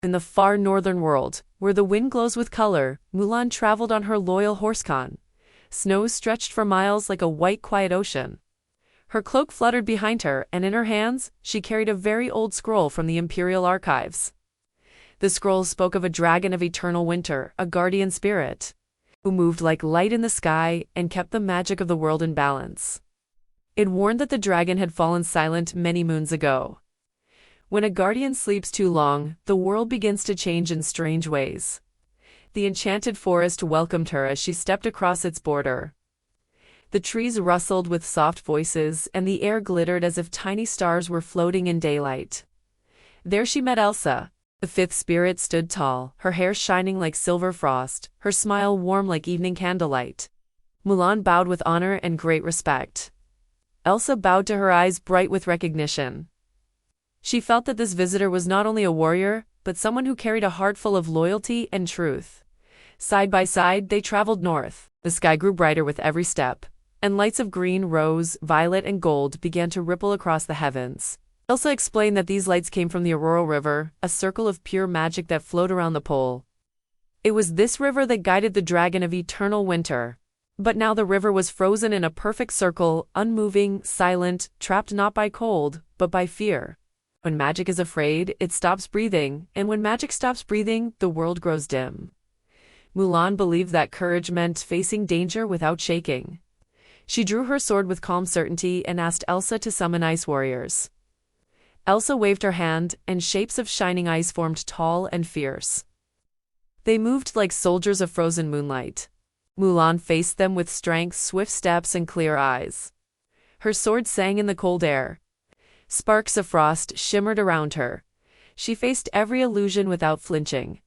In the far northern world, where the wind glows with color, Mulan traveled on her loyal horse-con. Snow stretched for miles like a white quiet ocean. Her cloak fluttered behind her, and in her hands, she carried a very old scroll from the Imperial archives. The scroll spoke of a dragon of eternal winter, a guardian spirit, who moved like light in the sky and kept the magic of the world in balance. It warned that the dragon had fallen silent many moons ago. When a guardian sleeps too long, the world begins to change in strange ways. The enchanted forest welcomed her as she stepped across its border. The trees rustled with soft voices, and the air glittered as if tiny stars were floating in daylight. There she met Elsa. The fifth spirit stood tall, her hair shining like silver frost, her smile warm like evening candlelight. Mulan bowed with honor and great respect. Elsa bowed to her eyes bright with recognition. She felt that this visitor was not only a warrior, but someone who carried a heart full of loyalty and truth. Side by side, they traveled north. The sky grew brighter with every step, and lights of green, rose, violet, and gold began to ripple across the heavens. Elsa explained that these lights came from the Aurora River, a circle of pure magic that flowed around the pole. It was this river that guided the dragon of eternal winter. But now the river was frozen in a perfect circle, unmoving, silent, trapped not by cold, but by fear. When magic is afraid, it stops breathing, and when magic stops breathing, the world grows dim. Mulan believed that courage meant facing danger without shaking. She drew her sword with calm certainty and asked Elsa to summon ice warriors. Elsa waved her hand, and shapes of shining ice formed tall and fierce. They moved like soldiers of frozen moonlight. Mulan faced them with strength, swift steps, and clear eyes. Her sword sang in the cold air. Sparks of frost shimmered around her. She faced every illusion without flinching.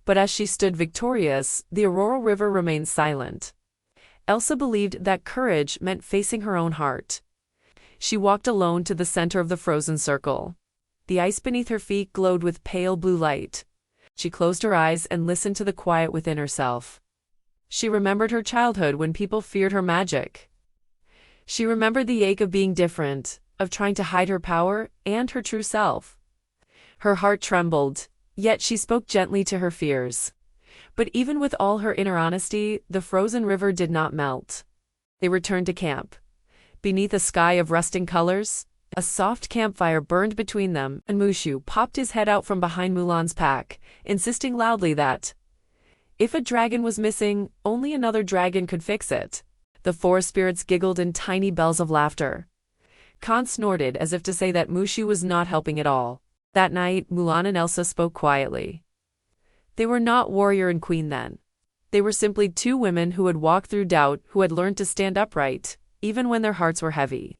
But as she stood victorious, the Aurora River remained silent. Elsa believed that courage meant facing her own heart. She walked alone to the center of the frozen circle. The ice beneath her feet glowed with pale blue light. She closed her eyes and listened to the quiet within herself. She remembered her childhood when people feared her magic. She remembered the ache of being different, of trying to hide her power and her true self. Her heart trembled, yet she spoke gently to her fears. But even with all her inner honesty, the frozen river did not melt. They returned to camp. Beneath a sky of rusting colors, a soft campfire burned between them, and Mushu popped his head out from behind Mulan's pack, insisting loudly that, if a dragon was missing, only another dragon could fix it. The forest spirits giggled in tiny bells of laughter. Khan snorted as if to say that Mushu was not helping at all. That night, Mulan and Elsa spoke quietly. They were not warrior and queen then. They were simply two women who had walked through doubt, who had learned to stand upright, even when their hearts were heavy.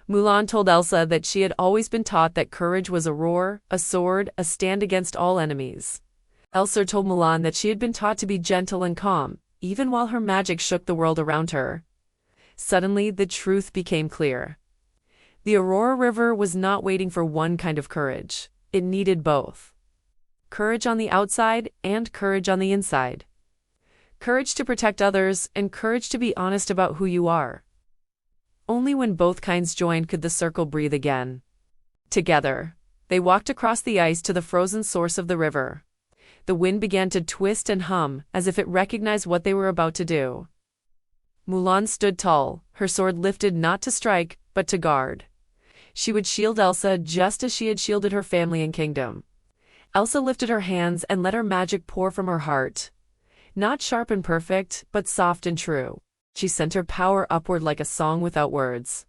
Mulan told Elsa that she had always been taught that courage was a roar, a sword, a stand against all enemies. Elsa told Mulan that she had been taught to be gentle and calm, even while her magic shook the world around her. Suddenly, the truth became clear. The Aurora River was not waiting for one kind of courage. It needed both. Courage on the outside and courage on the inside. Courage to protect others and courage to be honest about who you are. Only when both kinds joined could the circle breathe again. Together, they walked across the ice to the frozen source of the river. The wind began to twist and hum, as if it recognized what they were about to do. Mulan stood tall, her sword lifted not to strike, but to guard. She would shield Elsa just as she had shielded her family and kingdom. Elsa lifted her hands and let her magic pour from her heart. Not sharp and perfect, but soft and true. She sent her power upward like a song without words.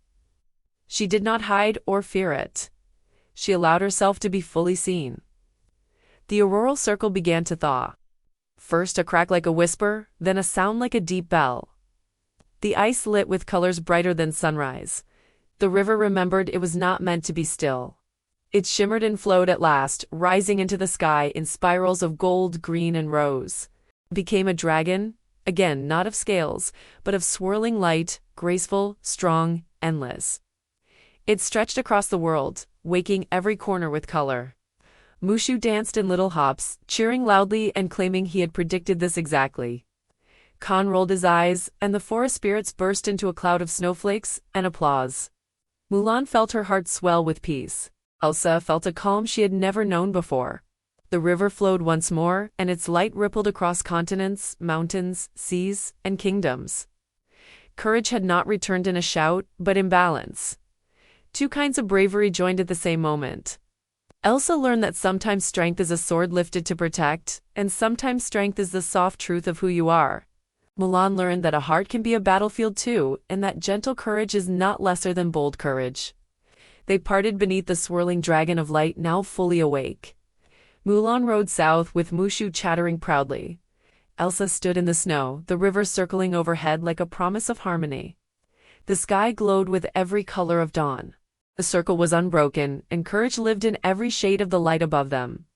She did not hide or fear it. She allowed herself to be fully seen. The auroral circle began to thaw. First a crack like a whisper, then a sound like a deep bell. The ice lit with colors brighter than sunrise. The river remembered it was not meant to be still. It shimmered and flowed at last, rising into the sky in spirals of gold, green, and rose. It became a dragon, again not of scales, but of swirling light, graceful, strong, endless. It stretched across the world, waking every corner with color. Mushu danced in little hops, cheering loudly and claiming he had predicted this exactly. Khan rolled his eyes, and the forest spirits burst into a cloud of snowflakes and applause. Mulan felt her heart swell with peace. Elsa felt a calm she had never known before. The river flowed once more, and its light rippled across continents, mountains, seas, and kingdoms. Courage had not returned in a shout, but in balance. Two kinds of bravery joined at the same moment. Elsa learned that sometimes strength is a sword lifted to protect, and sometimes strength is the soft truth of who you are. Mulan learned that a heart can be a battlefield too, and that gentle courage is not lesser than bold courage. They parted beneath the swirling dragon of light, now fully awake. Mulan rode south with Mushu chattering proudly. Elsa stood in the snow, the river circling overhead like a promise of harmony. The sky glowed with every color of dawn. The circle was unbroken, and courage lived in every shade of the light above them.